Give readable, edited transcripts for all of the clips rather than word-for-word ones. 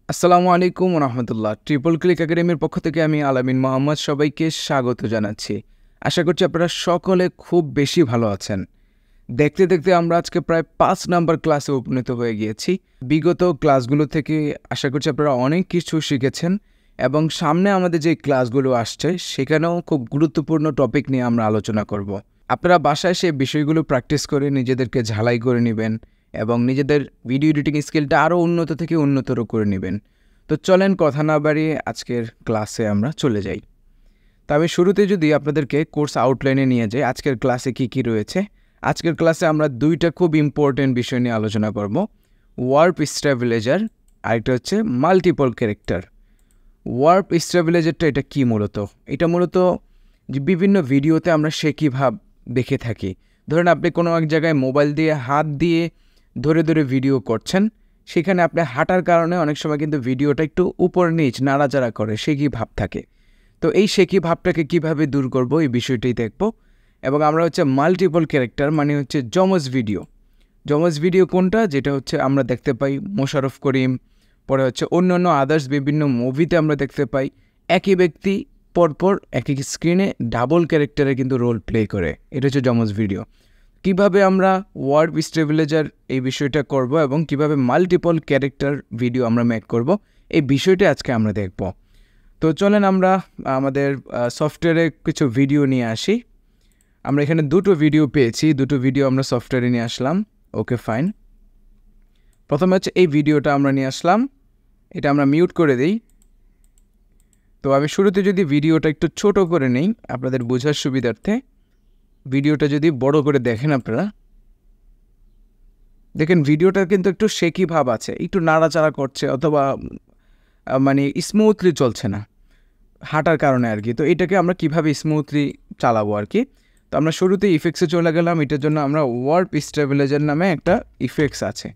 আসসালামু আলাইকুম ওয়া রাহমাতুল্লাহ। ট্রিপল ক্লিক একাডেমির পক্ষ থেকে আমি আলামিন মোহাম্মদ সবাইকে স্বাগত জানাচ্ছি। আশা করছি আপনারা সকলে খুব বেশি ভালো আছেন। দেখতে দেখতে আমরা আজকে প্রায় ৫ নাম্বার ক্লাসে উপনীত হয়ে গিয়েছি। বিগত ক্লাসগুলো থেকে আশা করছি আপনারা অনেক কিছু শিখেছেন এবং সামনে আমাদের যে ক্লাসগুলো আসছে সেখানেও খুব গুরুত্বপূর্ণ টপিক নিয়ে আমরা আলোচনা করব। আপনারা বাসায় সেই বিষয়গুলো প্র্যাকটিস করে নিজেদেরকে ঝালাই করে নেবেন এবং নিজেদের ভিডিও এডিটিং স্কিলটা আরও উন্নত থেকে উন্নতর করে নেবেন। তো চলেন কথা না বাড়িয়ে আজকের ক্লাসে আমরা চলে যাই। তো আমি শুরুতে যদি আপনাদেরকে কোর্স আউটলাইনে নিয়ে যাই আজকের ক্লাসে কি কি রয়েছে। আজকের ক্লাসে আমরা দুইটা খুব ইম্পর্টেন্ট বিষয় নিয়ে আলোচনা করব, ওয়ার্প স্ট্যাবিলাইজার আর একটা হচ্ছে মাল্টিপল ক্যারেক্টার। ওয়ার্প স্ট্যাবিলাইজারটা এটা কি মূলত? এটা মূলত যে বিভিন্ন ভিডিওতে আমরা শেখি ভাব দেখে থাকি। ধরেন আপনি কোনো এক জায়গায় মোবাইল দিয়ে হাত দিয়ে ধরে ধরে ভিডিও করছেন, সেখানে আপনি হাঁটার কারণে অনেক সময় কিন্তু ভিডিওটা একটু উপর নিচ নাড়াচাড়া করে, শেখি ভাব থাকে। তো এই শেখি ভাবটাকে কিভাবে দূর করব এই বিষয়টাই দেখব। এবং আমরা হচ্ছে মাল্টিপল ক্যারেক্টার মানে হচ্ছে যমজ ভিডিও। যমজ ভিডিও কোনটা? যেটা হচ্ছে আমরা দেখতে পাই মোশাররফ করিম, পরে হচ্ছে অন্যান্য আদার্স বিভিন্ন মুভিতে আমরা দেখতে পাই একই ব্যক্তি পরপর একই স্ক্রিনে ডাবল ক্যারেক্টারে কিন্তু রোল প্লে করে। এটা হচ্ছে যমজ ভিডিও। কিভাবে আমরা ওয়ার্প স্টেবিলাইজার এই বিষয়টা করব এবং কিভাবে মাল্টিপল ক্যারেক্টার ভিডিও আমরা মেক করব এই বিষয়টা আজকে আমরা দেখব। তো চলেন আমরা আমাদের সফটওয়্যারে কিছু ভিডিও নিয়ে আসি। আমরা এখানে দুটো ভিডিও পেয়েছি, দুটো ভিডিও আমরা সফটওয়্যারে নিয়ে আসলাম। Okay fine. প্রথমে হচ্ছে এই ভিডিওটা আমরা নিয়ে আসলাম, এটা আমরা মিউট করে দিই। তো আমি শুরুতে যদি ভিডিওটা একটু ছোট করে নেই আপনাদের বোঝার সুবিধার্থে, ভিডিওটা যদি বড় করে দেখেন আপনারা দেখেন ভিডিওটা কিন্তু একটু শেকি ভাব আছে, একটু নাড়াচাড়া করছে অথবা মানে স্মুথলি চলছে না হাঁটার কারণে আর কি। তো এটাকে আমরা কিভাবে স্মুথলি চালাবো আর কি। তো আমরা শুরুতে ইফেক্টসে চলে গেলাম। এটার জন্য আমরা ওয়ার্প স্টেবিলাইজার নামে একটা ইফেক্টস আছে,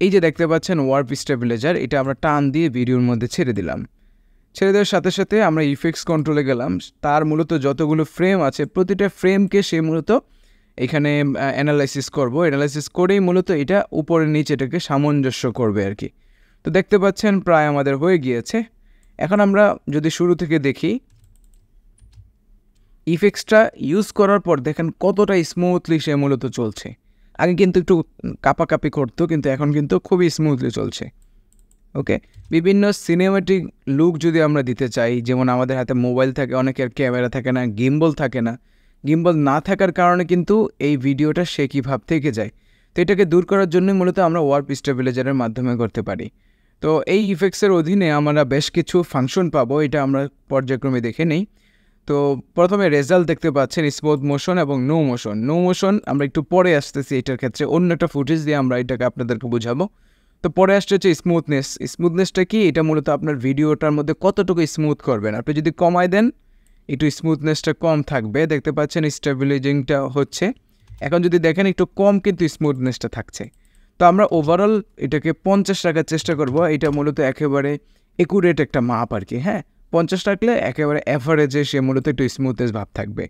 এই যে দেখতে পাচ্ছেন ওয়ার্প স্টেবিলাইজার, এটা আমরা টান দিয়ে ভিডিওর মধ্যে ছেড়ে দিলাম। ছেড়ে দেওয়ার সাথে সাথে আমরা ইফেক্টস কন্ট্রোলে গেলাম। তার মূলত যতগুলো ফ্রেম আছে প্রতিটা ফ্রেমকে সে মূলত এখানে অ্যানালাইসিস করব। অ্যানালাইসিস করেই মূলত এটা উপরে নিচে এটাকে সামঞ্জস্য করবে আর কি। তো দেখতে পাচ্ছেন প্রায় আমাদের হয়ে গিয়েছে। এখন আমরা যদি শুরু থেকে দেখি ইফেক্টসটা ইউজ করার পর দেখেন কতটা স্মুথলি সে মূলত চলছে। আগে কিন্তু একটু কাঁপাকাঁপি করতো, কিন্তু এখন কিন্তু খুবই স্মুথলি চলছে। ওকে, বিভিন্ন সিনেমেটিক লুক যদি আমরা দিতে চাই, যেমন আমাদের হাতে মোবাইল থাকে, অনেকের ক্যামেরা থাকে না, গিম্বল থাকে না, গিম্বল না থাকার কারণে কিন্তু এই ভিডিওটা শেকি ভাব থেকে যায়। তো এটাকে দূর করার জন্যই মূলত আমরা ওয়ার্প স্টেবিলাইজারের মাধ্যমে করতে পারি। তো এই ইফেক্টসের অধীনে আমরা বেশ কিছু ফাংশন পাবো, এটা আমরা পর্যায়ক্রমে দেখে নেই। তো প্রথমে রেজাল্ট দেখতে পাচ্ছেন স্মুথ মোশন এবং নো মোশন। নো মোশন আমরা একটু পরে আসতেছি, এটার ক্ষেত্রে অন্য একটা ফুটেজ দিয়ে আমরা এটাকে আপনাদেরকে বোঝাবো। তো পরে আসছে হচ্ছে স্মুথনেস। স্মুথনেসটা কি? এটা মূলত আপনার ভিডিওটার মধ্যে কতটুকু স্মুথ করবেন। আপনি যদি কমায় দেন একটু স্মুথনেসটা কম থাকবে, দেখতে পাচ্ছেন স্টেবিলাইজিংটা হচ্ছে। এখন যদি দেখেন একটু কম কিন্তু স্মুথনেসটা থাকছে। তো আমরা ওভারঅল এটাকে 50 রাখার চেষ্টা করব। এটা মূলত একেবারে একুরেট একটা মাপ আর কি। হ্যাঁ, 50 রাখলে একেবারে অ্যাভারেজে সে মূলত একটু স্মুথনেস ভাব থাকবে।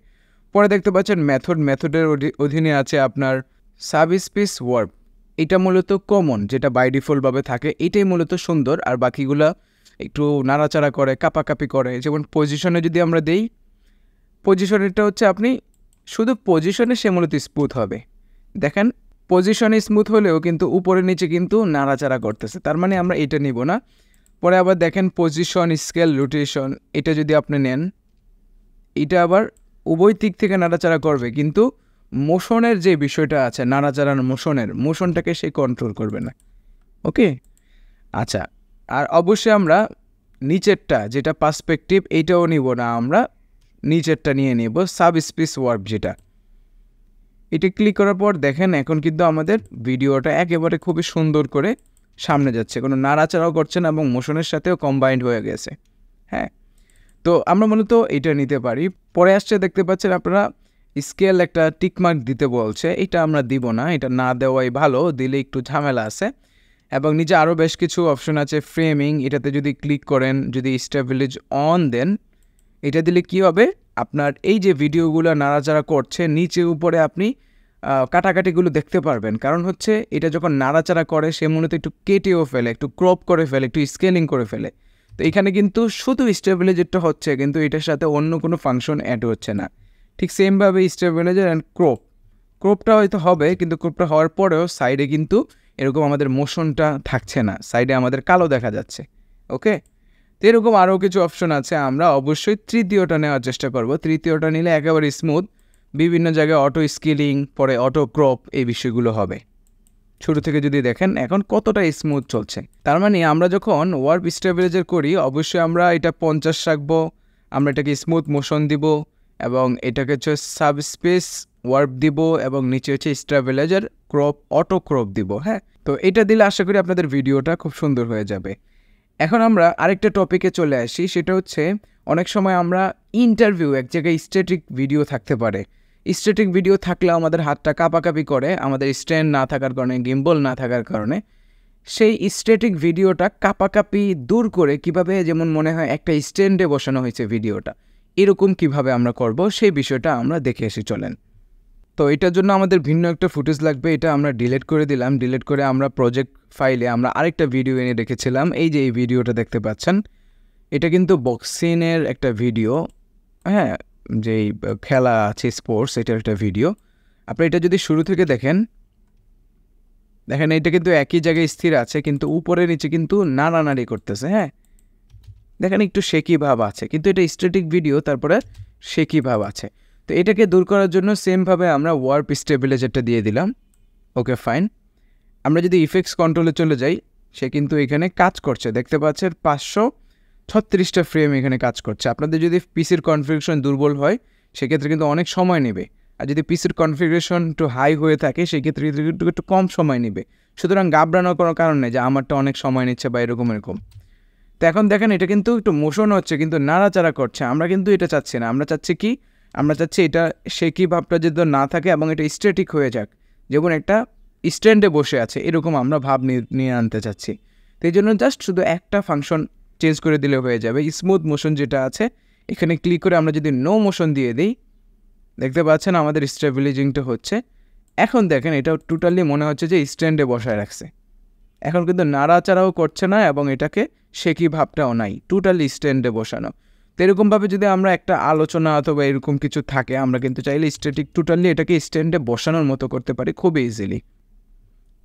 পরে দেখতে পাচ্ছেন মেথডের অধীনে আছে আপনার সাবস্পেস ওয়ার্প। এটা মূলত কমন, যেটা বাই ডিফল্টভাবে থাকে, এটাই মূলত সুন্দর। আর বাকিগুলা একটু নাড়াচাড়া করে, কাঁপাকাঁপি করে। যেমন পজিশনে যদি আমরা দেই, পজিশনেরটা হচ্ছে আপনি শুধু পজিশনে সে মূলত স্মুথ হবে। দেখেন পজিশনে স্মুথ হলেও কিন্তু উপরে নিচে কিন্তু নাড়াচাড়া করতেছে, তার মানে আমরা এটা নিব না। পরে আবার দেখেন পজিশন, স্কেল, রোটেশন, এটা যদি আপনি নেন, এটা আবার উভয় দিক থেকে নাড়াচাড়া করবে, কিন্তু মোশনের যে বিষয়টা আছে, নাড়াচাড়ার মোশনটাকে সে কন্ট্রোল করবে না। ওকে, আচ্ছা। আর অবশ্যই আমরা নিচেরটা যেটা পার্সপেক্টিভ, এইটাও নিব না, আমরা নিচেরটা নিয়ে নেব সাবস্পেস ওয়ার্প যেটা। এটা ক্লিক করার পর দেখেন এখন কিন্তু আমাদের ভিডিওটা একেবারে খুবই সুন্দর করে সামনে যাচ্ছে, কোনো নাড়াচাড়াও করছে না এবং মোশনের সাথেও কম্বাইন্ড হয়ে গেছে। হ্যাঁ, তো আমরা মূলত এটা নিতে পারি। পরে আসছে দেখতে পাচ্ছেন আপনারা স্কেল একটা টিকমার্ক দিতে বলছে, এটা আমরা দিব না, এটা না দেওয়াই ভালো, দিলে একটু ঝামেলা আছে। এবং নিচে আরও বেশ কিছু অপশন আছে। ফ্রেমিং, এটাতে যদি ক্লিক করেন, যদি স্টেবিলাইজ অন দেন, এটা দিলে কি হবে, আপনার এই যে ভিডিওগুলো নাড়াচাড়া করছে নিচে উপরে আপনি কাটাকাটিগুলো দেখতে পারবেন, কারণ হচ্ছে এটা যখন নাড়াচাড়া করে সে মূলত একটু কেটেও ফেলে, একটু ক্রপ করে ফেলে, একটু স্কেলিং করে ফেলে। তো এখানে কিন্তু শুধু স্টেবিলাইজারটা হচ্ছে, কিন্তু এটার সাথে অন্য কোনো ফাংশন অ্যাড হচ্ছে না। ঠিক সেমভাবে স্টেবিলাইজার অ্যান্ড ক্রপটা হয়তো হবে, কিন্তু ক্রপটা হওয়ার পরেও সাইডে কিন্তু এরকম আমাদের মোশনটা থাকছে না, সাইডে আমাদের কালো দেখা যাচ্ছে। ওকে, তো এরকম আরও কিছু অপশন আছে। আমরা অবশ্যই তৃতীয়টা নেওয়ার চেষ্টা করব। তৃতীয়টা নিলে একেবারে স্মুথ, বিভিন্ন জায়গায় অটো স্কেলিং, পরে অটো ক্রপ, এই বিষয়গুলো হবে। শুরু থেকে যদি দেখেন এখন কতটা স্মুথ চলছে, তার মানে আমরা যখন ওয়ার্প স্টেবিলাইজার করি অবশ্যই আমরা এটা 50 রাখবো, আমরা এটাকে স্মুথ মোশন দিব, এবং এটাকে হচ্ছে সাবস্পেস ওয়ার্প দিব, এবং নিচে হচ্ছে স্টেবিলাইজার ক্রপ, অটো ক্রপ দিব। হ্যাঁ, তো এটা দিলে আশা করি আপনাদের ভিডিওটা খুব সুন্দর হয়ে যাবে। এখন আমরা আরেকটা টপিকে চলে আসি, সেটা হচ্ছে অনেক সময় আমরা ইন্টারভিউ, এক জায়গায় স্ট্যাটিক ভিডিও থাকতে পারে। স্ট্যাটিক ভিডিও থাকলে আমাদের হাতটা কাঁপাকাঁপি করে, আমাদের স্ট্যান্ড না থাকার কারণে, গিম্বল না থাকার কারণে। সেই স্ট্যাটিক ভিডিওটা কাঁপাকাঁপি দূর করে কিভাবে, যেমন মনে হয় একটা স্ট্যান্ডে বসানো হয়েছে ভিডিওটা, এরকম কিভাবে আমরা করব সেই বিষয়টা আমরা দেখে এসে চলেন। তো এটার জন্য আমাদের ভিন্ন একটা ফুটেজ লাগবে, এটা আমরা ডিলিট করে দিলাম। ডিলিট করে আমরা প্রজেক্ট ফাইলে আমরা আরেকটা ভিডিও এনে রেখেছিলাম। এই যে এই ভিডিওটা দেখতে পাচ্ছেন, এটা কিন্তু বক্সিংয়ের একটা ভিডিও, হ্যাঁ, যেই খেলা আছে স্পোর্টস, এটার একটা ভিডিও। আপনি এটা যদি শুরু থেকে দেখেন এটা কিন্তু একই জায়গায় স্থির আছে, কিন্তু উপরে নিচে কিন্তু নাড়ানাড়ি করতেছে। হ্যাঁ, দেখেন একটু শেকি ভাব আছে, কিন্তু এটা স্ট্যাটিক ভিডিও, তারপরে শেকি ভাব আছে। তো এটাকে দূর করার জন্য সেমভাবে আমরা ওয়ার্প স্টেবিলাইজারটা দিয়ে দিলাম। ওকে, ফাইন। আমরা যদি ইফেক্টস কন্ট্রোলে চলে যাই, সে কিন্তু এখানে কাজ করছে, দেখতে পাচ্ছেন 536টা ফ্রেম এখানে কাজ করছে। আপনাদের যদি পিসির কনফিগারেশন দুর্বল হয় সেক্ষেত্রে কিন্তু অনেক সময় নেবে, আর যদি পিসির কনফিগারেশন একটু হাই হয়ে থাকে সেক্ষেত্রে একটু কম সময় নেবে। সুতরাং ঘাবড়ানোর কোনো কারণ নেই যে আমারটা অনেক সময় নিচ্ছে বা এরকম। তো এখন দেখেন এটা কিন্তু একটু মোশন হচ্ছে, কিন্তু নাড়াচাড়া করছে। আমরা কিন্তু এটা চাচ্ছি না, আমরা চাচ্ছি কি, আমরা চাচ্ছি এটা শেকি ভাবটা যদি না থাকে এবং এটা স্ট্যাটিক হয়ে যাক, যেমন একটা স্ট্যান্ডে বসে আছে এরকম আমরা ভাব নিয়ে আনতে চাচ্ছি। তো এই জন্য জাস্ট শুধু একটা ফাংশন চেঞ্জ করে দিলে হয়ে যাবে। স্মুথ মোশন যেটা আছে এখানে ক্লিক করে আমরা যদি নো মোশন দিয়ে দিই, দেখতে পাচ্ছেন আমাদের স্টেবিলাইজিংটা হচ্ছে। এখন দেখেন এটা টোটালি মনে হচ্ছে যে স্ট্যান্ডে বসায় রাখছে, এখন কিন্তু নাড়াচাড়াও করছে না এবং এটাকে শেকি ভাবটাও নাই, টোটালি স্ট্যান্ডে বসানো। তো এরকমভাবে যদি আমরা একটা আলোচনা অথবা এরকম কিছু থাকে, আমরা কিন্তু চাইলে স্ট্যাটিক টোটালি এটাকে স্ট্যান্ডে বসানোর মতো করতে পারি খুব ইজিলি।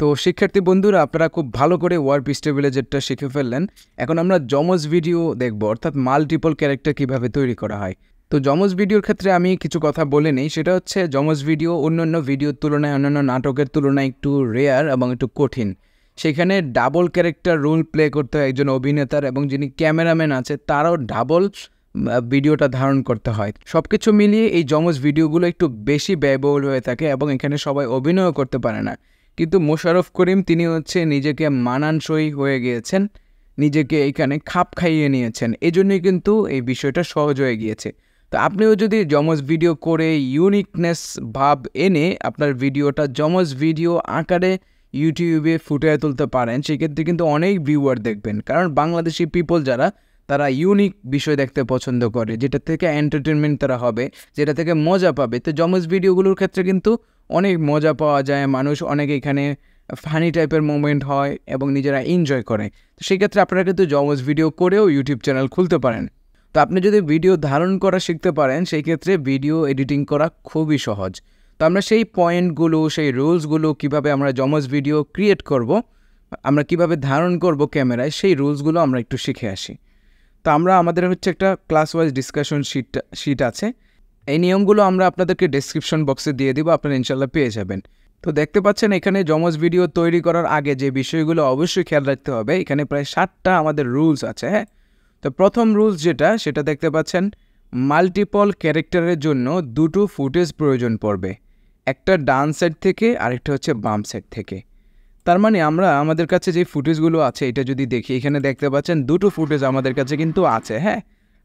তো শিক্ষার্থী বন্ধুরা, আপনারা খুব ভালো করে ওয়ার্প স্টেবিলাইজারটা শিখে ফেললেন। এখন আমরা জমজ ভিডিও দেখব, অর্থাৎ মাল্টিপল ক্যারেক্টার কিভাবে তৈরি করা হয়। তো জমজ ভিডিওর ক্ষেত্রে আমি কিছু কথা বলে নিই, সেটা হচ্ছে জমজ ভিডিও অন্যান্য ভিডিওর তুলনায়, অন্যান্য নাটকের তুলনায় একটু রেয়ার এবং একটু কঠিন। সেখানে ডাবল ক্যারেক্টার রোল প্লে করতে হয় একজন অভিনেতার, এবং যিনি ক্যামেরাম্যান আছে তারও ডাবল ভিডিওটা ধারণ করতে হয়। সব কিছু মিলিয়ে এই জমজ ভিডিওগুলো একটু বেশি ব্যয়বহুল হয়ে থাকে, এবং এখানে সবাই অভিনয়ও করতে পারে না। কিন্তু মোশাররফ করিম তিনি হচ্ছে নিজেকে মানানসই হয়ে গিয়েছেন, নিজেকে এখানে খাপ খাইয়ে নিয়েছেন, এজন্যই কিন্তু এই বিষয়টা সহজ হয়ে গিয়েছে। তো আপনিও যদি জমজ ভিডিও করে ইউনিকনেস ভাব এনে আপনার ভিডিওটা জমজ ভিডিও আকারে ইউটিউবে ফুটিয়ে তুলতে পারেন, সেক্ষেত্রে কিন্তু অনেক ভিউয়ার দেখবেন। কারণ বাংলাদেশি পিপল যারা, তারা ইউনিক বিষয় দেখতে পছন্দ করে, যেটা থেকে এন্টারটেনমেন্ট তারা হবে, যেটা থেকে মজা পাবে। তো জমজ ভিডিওগুলোর ক্ষেত্রে কিন্তু অনেক মজা পাওয়া যায়, মানুষ অনেক এখানে ফানি টাইপের মোমেন্ট হয় এবং নিজেরা এনজয় করে। তো সেই ক্ষেত্রে আপনারা কিন্তু জমজ ভিডিও করেও ইউটিউব চ্যানেল খুলতে পারেন। তো আপনি যদি ভিডিও ধারণ করা শিখতে পারেন, সেই ক্ষেত্রে ভিডিও এডিটিং করা খুবই সহজ। তো আমরা সেই পয়েন্টগুলো, সেই রুলসগুলো, কিভাবে আমরা জমজ ভিডিও ক্রিয়েট করব, আমরা কিভাবে ধারণ করব ক্যামেরায়, সেই রুলসগুলো আমরা একটু শিখে আসি। তো আমরা আমাদের হচ্ছে একটা ক্লাস ওয়াইজ ডিসকাশন শিট আছে, এই নিয়মগুলো আমরা আপনাদেরকে ডেসক্রিপশন বক্সে দিয়ে দিব, আপনারা ইনশাল্লাহ পেয়ে যাবেন। তো দেখতে পাচ্ছেন এখানে জমজ ভিডিও তৈরি করার আগে যে বিষয়গুলো অবশ্যই খেয়াল রাখতে হবে, এখানে প্রায় 7টা আমাদের রুলস আছে। হ্যাঁ, তো প্রথম রুলস যেটা, সেটা দেখতে পাচ্ছেন মাল্টিপল ক্যারেক্টারের জন্য 2টো ফুটেজ প্রয়োজন পড়বে, একটা ডান সাইড থেকে আরেকটা হচ্ছে বাম সাইড থেকে। তার মানে আমরা আমাদের কাছে যে ফুটেজগুলো আছে এটা যদি দেখি, এখানে দেখতে পাচ্ছেন 2টো ফুটেজ আমাদের কাছে কিন্তু আছে। হ্যাঁ,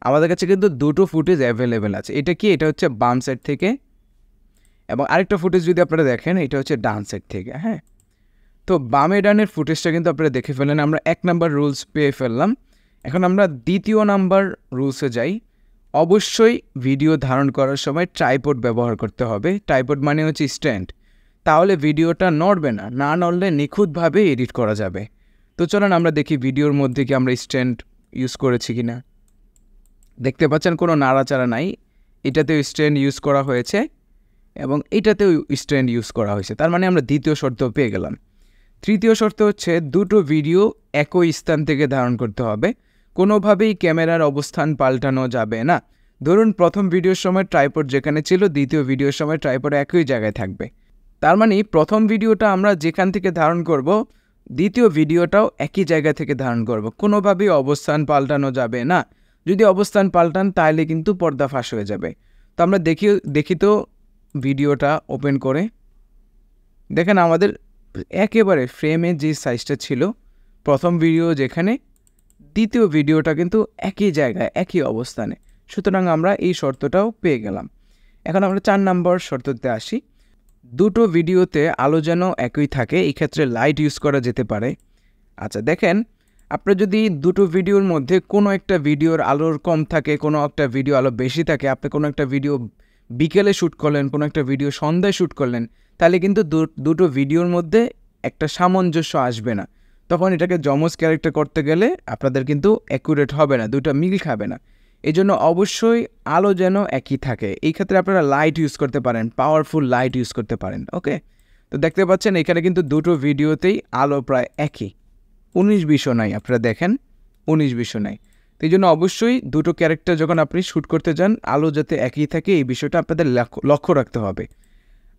আমাদের কাছে কিন্তু 2টো ফুটেজ অ্যাভেলেবেল আছে। এটা কি, এটা হচ্ছে বাম সাইড থেকে, এবং আরেকটা ফুটেজ যদি আপনারা দেখেন এটা হচ্ছে ডান সাইড থেকে। হ্যাঁ, তো বামে ডানের ফুটেজটা কিন্তু আপনারা দেখে ফেলেন, আমরা 1 নাম্বার রুলস পেয়ে ফেললাম। এখন আমরা 2য় নাম্বার রুলসে যাই। অবশ্যই ভিডিও ধারণ করার সময় ট্রাইপড ব্যবহার করতে হবে। ট্রাইপড মানে হচ্ছে স্ট্যান্ড। তাহলে ভিডিওটা নড়বে না, না নড়লে নিখুঁতভাবে এডিট করা যাবে। তো চলুন আমরা দেখি ভিডিওর মধ্যে কি আমরা স্ট্যান্ড ইউজ করেছি কিনা। দেখতে পাচ্ছেন কোনো নাড়াচাড়া নাই, এটাতেও স্ট্যান্ড ইউজ করা হয়েছে এবং এটাতেও স্ট্যান্ড ইউজ করা হয়েছে, তার মানে আমরা দ্বিতীয় শর্ত পেয়ে গেলাম। তৃতীয় শর্ত হচ্ছে দুটো ভিডিও একই স্থান থেকে ধারণ করতে হবে, কোনোভাবেই ক্যামেরার অবস্থান পাল্টানো যাবে না। ধরুন প্রথম ভিডিওর সময় ট্রাইপড যেখানে ছিল, দ্বিতীয় ভিডিওর সময় ট্রাইপড একই জায়গায় থাকবে। তার মানে প্রথম ভিডিওটা আমরা যেখান থেকে ধারণ করব, দ্বিতীয় ভিডিওটাও একই জায়গা থেকে ধারণ করব, কোনোভাবেই অবস্থান পাল্টানো যাবে না। যদি অবস্থান পাল্টান তাহলে কিন্তু পর্দা ফাঁস হয়ে যাবে। তো আমরা দেখি তো ভিডিওটা ওপেন করে দেখেন আমাদের একেবারে ফ্রেমের যে সাইজটা ছিল প্রথম ভিডিও যেখানে, দ্বিতীয় ভিডিওটা কিন্তু একই জায়গায় একই অবস্থানে। সুতরাং আমরা এই শর্তটাও পেয়ে গেলাম। এখন আমরা 4 নম্বর শর্ততে আসি। দুটো ভিডিওতে আলো যেন একই থাকে, এই ক্ষেত্রে লাইট ইউজ করা যেতে পারে। আচ্ছা দেখেন, আপনার যদি দুটো ভিডিওর মধ্যে কোনো একটা ভিডিওর আলোর কম থাকে, কোনো একটা ভিডিও আলো বেশি থাকে, আপনি কোনো একটা ভিডিও বিকেলে শ্যুট করলেন, কোনো একটা ভিডিও সন্ধ্যায় শ্যুট করলেন, তাহলে কিন্তু দুটো ভিডিওর মধ্যে একটা সামঞ্জস্য আসবে না। তখন এটাকে যমজ ক্যারেক্টার করতে গেলে আপনাদের কিন্তু অ্যাকুরেট হবে না, দুটো মিল খাবে না। এই জন্য অবশ্যই আলো যেন একই থাকে। এই ক্ষেত্রে আপনারা লাইট ইউজ করতে পারেন, পাওয়ারফুল লাইট ইউজ করতে পারেন। ওকে, তো দেখতে পাচ্ছেন এখানে কিন্তু দুটো ভিডিওতেই আলো প্রায় একই, 19-20 নাই। আপনারা দেখেন 19-20 নাই। তো এই জন্য অবশ্যই দুটো ক্যারেক্টার যখন আপনি শ্যুট করতে যান, আলো যাতে একই থাকে এই বিষয়টা আপনাদের লক্ষ্য রাখতে হবে।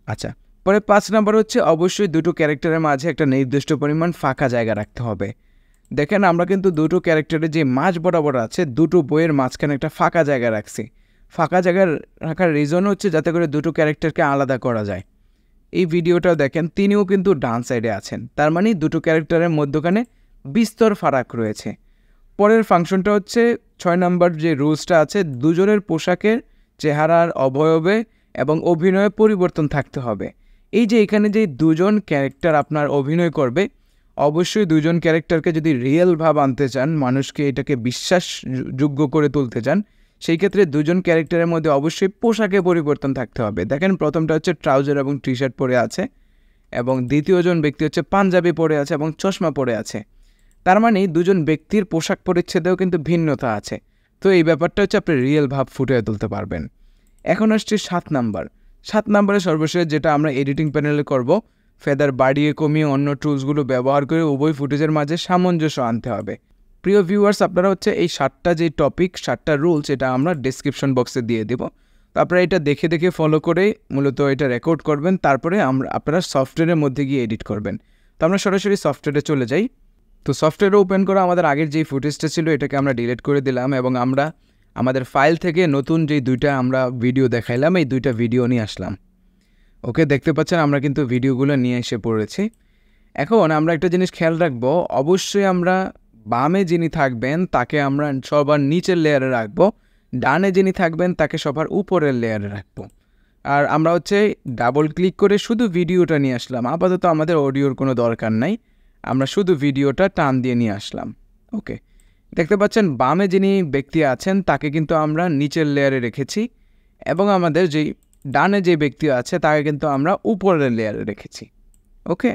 আচ্ছা, পরে 5 নম্বর হচ্ছে অবশ্যই দুটো ক্যারেক্টারের মাঝে একটা নির্দিষ্ট পরিমাণ ফাঁকা জায়গা রাখতে হবে। দেখেন আমরা কিন্তু দুটো ক্যারেক্টারের যে মাঝ বরাবর আছে, দুটো বইয়ের মাঝখানে একটা ফাঁকা জায়গা রাখছি। ফাঁকা জায়গা রাখার রিজন হচ্ছে যাতে করে দুটো ক্যারেক্টারকে আলাদা করা যায়। এই ভিডিওটাও দেখেন, তিনিও কিন্তু ডান সাইডে আছেন, তার মানে দুটো ক্যারেক্টারের মধ্যখানে বিস্তর ফারাক রয়েছে। পরের ফাংশনটা হচ্ছে 6 নম্বর যে রুলসটা আছে, দুজনের পোশাকের, চেহারার, অবয়বে এবং অভিনয়ে পরিবর্তন থাকতে হবে। এই যে এখানে যে দুজন ক্যারেক্টার আপনার অভিনয় করবে, অবশ্যই দুজন ক্যারেক্টারকে যদি রিয়েল ভাব আনতে চান, মানুষকে এটাকে বিশ্বাসযোগ্য করে তুলতে চান, সেই ক্ষেত্রে দুজন ক্যারেক্টারের মধ্যে অবশ্যই পোশাকে পরিবর্তন থাকতে হবে। দেখেন প্রথমটা হচ্ছে ট্রাউজার এবং টি শার্ট পরে আছে এবং দ্বিতীয়জন ব্যক্তি হচ্ছে পাঞ্জাবি পরে আছে এবং চশমা পরে আছে। তার মানে দুজন ব্যক্তির পোশাক পরিচ্ছেদেও কিন্তু ভিন্নতা আছে। তো এই ব্যাপারটা হচ্ছে আপনি রিয়েল ভাব ফুটিয়ে তুলতে পারবেন। এখন আসছে 7 নাম্বার। 7 নম্বরে সর্বশেষ যেটা আমরা এডিটিং প্যানেলে করব, ফেদার বাড়িয়ে কমিয়ে অন্য টুলসগুলো ব্যবহার করে উভয় ফুটেজের মাঝে সামঞ্জস্য আনতে হবে। প্রিয় ভিউয়ার্স, আপনারা হচ্ছে এই 7টা যে টপিক, 7টা রুলস, এটা আমরা ডেসক্রিপশন বক্সে দিয়ে দেব। তো আপনারা এটা দেখে ফলো করে মূলত এটা রেকর্ড করবেন, তারপরে আপনারা সফটওয়্যারের মধ্যে গিয়ে এডিট করবেন। তো আমরা সরাসরি সফটওয়্যারে চলে যাই। তো সফটওয়্যারে ওপেন করা আমাদের আগের যেই ফুটেজটা ছিল এটাকে আমরা ডিলিট করে দিলাম এবং আমরা আমাদের ফাইল থেকে নতুন যেই দুইটা আমরা ভিডিও দেখাইলাম, এই দুইটা ভিডিও নিয়ে আসলাম। ওকে, দেখতে পাচ্ছেন আমরা কিন্তু ভিডিওগুলো নিয়ে এসে পড়েছি। এখন আমরা একটা জিনিস খেয়াল রাখবো, অবশ্যই আমরা বামে যিনি থাকবেন তাকে আমরা সবার নিচের লেয়ারে রাখবো, ডানে যিনি থাকবেন তাকে সবার উপরের লেয়ারে রাখবো। আর আমরা হচ্ছে ডাবল ক্লিক করে শুধু ভিডিওটা নিয়ে আসলাম। আপাতত আমাদের অডিওর কোনো দরকার নাই, আমরা শুধু ভিডিওটা টান দিয়ে নিয়ে আসলাম। ওকে, দেখতে পাচ্ছেন বামে যিনি ব্যক্তি আছেন তাকে কিন্তু আমরা নিচের লেয়ারে রেখেছি এবং আমাদের যেই ডানে যে ব্যক্তি আছে তাকে কিন্তু আমরা উপরের লেয়ারে রেখেছি। ওকে,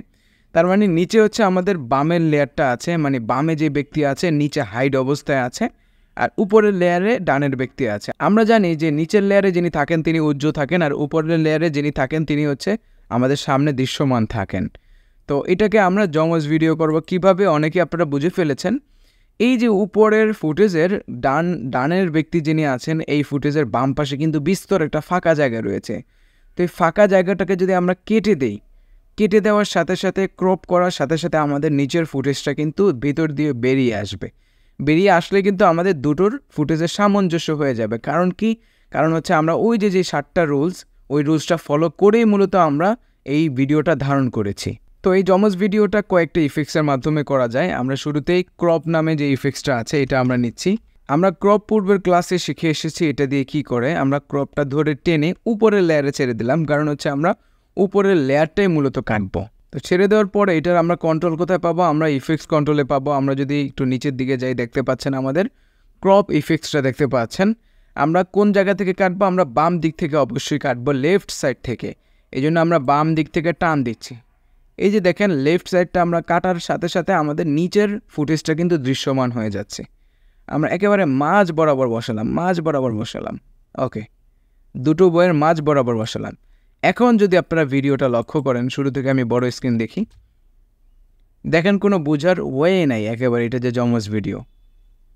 তার মানে নিচে হচ্ছে আমাদের বামের লেয়ারটা আছে, মানে বামে যে ব্যক্তি আছে নিচে হাইড অবস্থায় আছে, আর উপরের লেয়ারে ডানের ব্যক্তি আছে। আমরা জানি যে নিচের লেয়ারে যিনি থাকেন তিনি উজ্জ্বল থাকেন, আর উপরের লেয়ারে যিনি থাকেন তিনি হচ্ছে আমাদের সামনে দৃশ্যমান থাকেন। তো এটাকে আমরা যমজ ভিডিও করব কিভাবে, অনেকে আপনারা বুঝে ফেলেছেন। এই যে উপরের ফুটেজের ডানের ব্যক্তি যিনি আছেন, এই ফুটেজের বাম পাশে কিন্তু বিস্তর একটা ফাঁকা জায়গা রয়েছে। তো এই ফাঁকা জায়গাটাকে যদি আমরা কেটে দেওয়ার সাথে সাথে, ক্রপ করার সাথে সাথে আমাদের নিচের ফুটেজটা কিন্তু ভিতর দিয়ে বেরিয়ে আসবে। বেরিয়ে আসলে কিন্তু আমাদের দুটোর ফুটেজের সামঞ্জস্য হয়ে যাবে। কারণ হচ্ছে আমরা ওই যে 7টা রুলস, ওই রুলসটা ফলো করেই মূলত আমরা এই ভিডিওটা ধারণ করেছি। তো এই যমজ ভিডিওটা কয়েকটা ইফেক্টসের মাধ্যমে করা যায়। আমরা শুরুতেই ক্রপ নামে যে ইফেক্টসটা আছে এটা আমরা নিচ্ছি। আমরা ক্রপ পূর্বের ক্লাসে শিখে এসেছি এটা দিয়ে কি করে, আমরা ক্রপটা ধরে টেনে উপরের লেয়ারে ছেড়ে দিলাম, কারণ হচ্ছে আমরা উপরের লেয়ারটাই মূলত কাটবো। তো ছেড়ে দেওয়ার পরে এটার আমরা কন্ট্রোল কোথায় পাবো, আমরা ইফেক্টস কন্ট্রোলে পাবো। আমরা যদি একটু নিচের দিকে যাই দেখতে পাচ্ছেন আমাদের ক্রপ ইফেক্টসটা দেখতে পাচ্ছেন। আমরা কোন জায়গা থেকে কাটবো, আমরা বাম দিক থেকে অবশ্যই কাটবো, লেফট সাইড থেকে। এই জন্য আমরা বাম দিক থেকে টান দিচ্ছি। এই যে দেখেন লেফট সাইডটা আমরা কাটার সাথে সাথে আমাদের নিচের ফুটেজটা কিন্তু দৃশ্যমান হয়ে যাচ্ছে। আমরা একেবারে মাঝ বরাবর বসালাম। ওকে, দুটো বইয়ের মাঝ বরাবর বসালাম। এখন যদি আপনারা ভিডিওটা লক্ষ্য করেন, শুরু থেকে আমি বড় স্ক্রিন দেখি, দেখেন কোনো বোঝার ওয়ে নাই একেবারে এটা যে যমজ ভিডিও।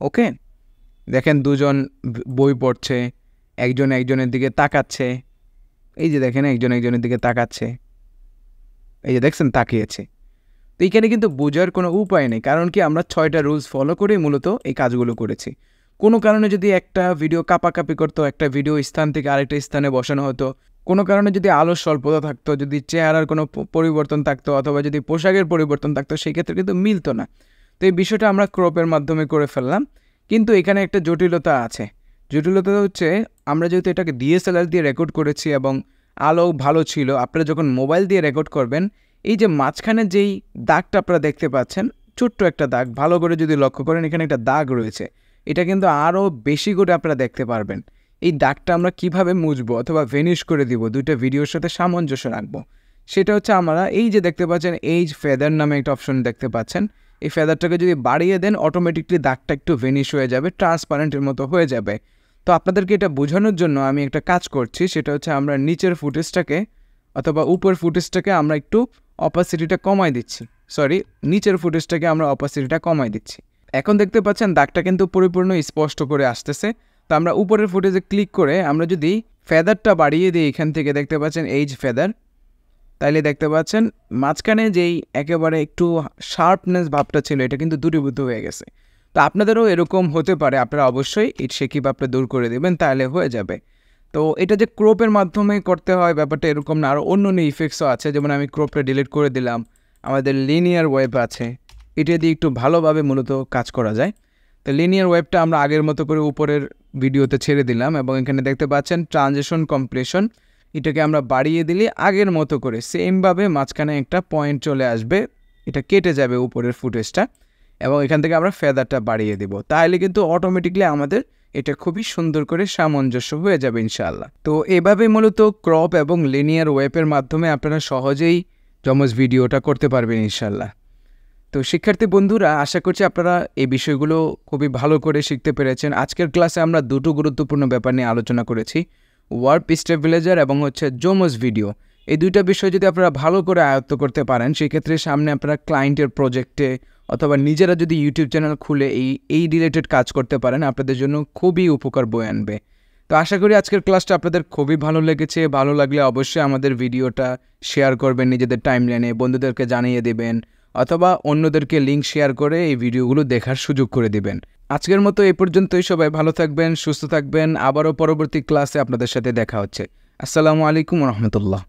ওকে, দেখেন দুজন বই পড়ছে, একজন একজনের দিকে তাকাচ্ছে। এই যে দেখেন একজন একজনের দিকে তাকাচ্ছে, এই যে দেখছেন তাকিয়েছে। তো এইখানে কিন্তু বোঝার কোনো উপায় নেই, কারণ কি আমরা 6টা রুলস ফলো করেই মূলত এই কাজগুলো করেছি। কোনো কারণে যদি একটা ভিডিও কাপাকাপি করতো, একটা ভিডিও স্থান থেকে আরেকটা স্থানে বসানো হতো, কোনো কারণে যদি আলোর স্বল্পতা থাকতো, যদি চেহারার কোনো পরিবর্তন থাকতো, অথবা যদি পোশাকের পরিবর্তন থাকতো, সেই ক্ষেত্রে কিন্তু মিলতো না। তো এই বিষয়টা আমরা ক্রপের মাধ্যমে করে ফেললাম। কিন্তু এখানে একটা জটিলতা আছে। জটিলতা হচ্ছে আমরা যেহেতু এটাকে DSLR দিয়ে রেকর্ড করেছি এবং আলো ভালো ছিল, আপনারা যখন মোবাইল দিয়ে রেকর্ড করবেন, এই যে মাঝখানে যেই দাগটা আপনারা দেখতে পাচ্ছেন, ছোট্ট একটা দাগ, ভালো করে যদি লক্ষ্য করেন এখানে একটা দাগ রয়েছে, এটা কিন্তু আরও বেশি করে আপনারা দেখতে পারবেন। এই দাগটা আমরা কিভাবে মুছবো অথবা ভেনিশ করে দিব, দুইটা ভিডিওর সাথে সামঞ্জস্য রাখবো, সেটা হচ্ছে আমরা এই যে দেখতে পাচ্ছেন এইজ ফেদার নামে একটা অপশন দেখতে পাচ্ছেন, এই ফেদারটাকে যদি বাড়িয়ে দেন অটোমেটিকলি দাগটা একটু ভেনিশ হয়ে যাবে, ট্রান্সপারেন্টের মতো হয়ে যাবে। তো আপনাদেরকে এটা বোঝানোর জন্য আমি একটা কাজ করছি, সেটা হচ্ছে আমরা নিচের ফুটেজটাকে অথবা উপরের ফুটেজটাকে আমরা একটু অপাসিটিটা কমাই দিচ্ছি, নিচের ফুটেজটাকে আমরা অপাসিটিটা কমাই দিচ্ছি। এখন দেখতে পাচ্ছেন দাগটা কিন্তু পরিপূর্ণ স্পষ্ট করে আসতেছে। তো আমরা উপরের ফুটেজে ক্লিক করে আমরা যদি ফেদারটা বাড়িয়ে দিই, এখান থেকে দেখতে পাচ্ছেন এইজ ফেদার, তাইলে দেখতে পাচ্ছেন মাঝখানে যেই একেবারে একটু শার্পনেস ভাবটা ছিল এটা কিন্তু দূরীভূত হয়ে গেছে। তো আপনাদেরও এরকম হতে পারে, আপনারা অবশ্যই এই শেকি ভাবটা দূর করে দেবেন, তাহলে হয়ে যাবে। তো এটা যে ক্রপের মাধ্যমে করতে হয় ব্যাপারটা এরকম না, আরও অন্য ইফেক্টসও আছে। যেমন আমি ক্রপটা ডিলিট করে দিলাম, আমাদের লিনিয়ার ওয়েব আছে, এটা দিয়ে একটু ভালোভাবে মূলত কাজ করা যায়। তো লিনিয়ার ওয়েবটা আমরা আগের মতো করে উপরের ভিডিওতে ছেড়ে দিলাম এবং এখানে দেখতে পাচ্ছেন ট্রানজিশন কমপ্লিশন, এটাকে আমরা বাড়িয়ে দিলে আগের মতো করে সেমভাবে মাঝখানে একটা পয়েন্ট চলে আসবে, এটা কেটে যাবে উপরের ফুটেজটা, এবং এখান থেকে আমরা ফেদারটা বাড়িয়ে দিব, তাহলে কিন্তু অটোমেটিকলি আমাদের এটা খুবই সুন্দর করে সামঞ্জস্য হয়ে যাবে ইনশাআল্লাহ। তো এভাবে মূলত ক্রপ এবং লিনিয়ার ওয়েবের মাধ্যমে আপনারা সহজেই যমজ ভিডিওটা করতে পারবেন ইনশাআল্লাহ। তো শিক্ষার্থী বন্ধুরা, আশা করছি আপনারা এই বিষয়গুলো খুবই ভালো করে শিখতে পেরেছেন। আজকের ক্লাসে আমরা দুটো গুরুত্বপূর্ণ ব্যাপার নিয়ে আলোচনা করেছি, ওয়ার্ড স্টেবিলাইজার এবং হচ্ছে যমজ ভিডিও। এই দুইটা বিষয় যদি আপনারা ভালো করে আয়ত্ত করতে পারেন, সেক্ষেত্রে সামনে আপনারা ক্লায়েন্টের প্রজেক্টে অথবা নিজেরা যদি ইউটিউব চ্যানেল খুলে এই রিলেটেড কাজ করতে পারেন, আপনাদের জন্য খুবই উপকার বয়ে আনবে। তো আশা করি আজকের ক্লাসটা আপনাদের খুবই ভালো লেগেছে। ভালো লাগলে অবশ্যই আমাদের ভিডিওটা শেয়ার করবেন, নিজেদের টাইমলাইনে বন্ধুদেরকে জানিয়ে দেবেন, অথবা অন্যদেরকে লিঙ্ক শেয়ার করে এই ভিডিওগুলো দেখার সুযোগ করে দিবেন। আজকের মতো এই পর্যন্তই। সবাই ভালো থাকবেন, সুস্থ থাকবেন। আবারও পরবর্তী ক্লাসে আপনাদের সাথে দেখা হচ্ছে। আসসালামু আলাইকুম রহমতুল্লাহ।